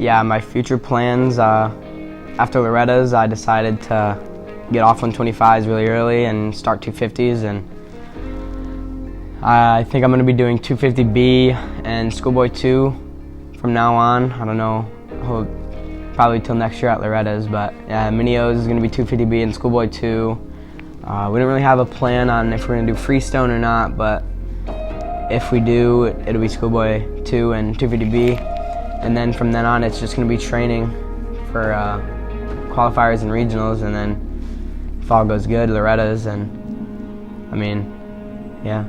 Yeah, my future plans, after Loretta's, I decided to get off 125s really early and start 250s, and I think I'm going to be doing 250B and Schoolboy 2 from now on. I don't know, probably till next year at Loretta's, but yeah, Mini-O's is going to be 250B and Schoolboy 2. We don't really have a plan on if we're going to do Freestone or not, but if we do, it'll be Schoolboy 2 and 250B, and then from then on it's just going to be training for qualifiers and regionals, and then if all goes good, Loretta's, and I mean, yeah.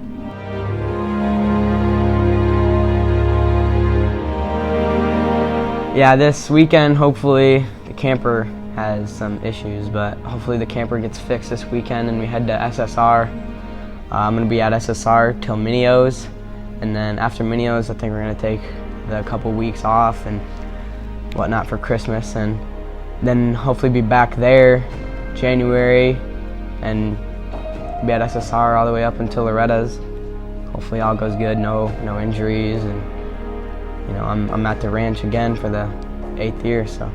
Yeah, this weekend, hopefully, the camper has some issues, but hopefully the camper gets fixed this weekend and we head to SSR. I'm going to be at SSR till Mini-O's, and then after Mini-O's, I think we're going to take the couple weeks off and whatnot for Christmas, and then hopefully be back there January and be at SSR all the way up until Loretta's. Hopefully all goes good, no injuries, and you know, I'm at the ranch again for the 8th year, so.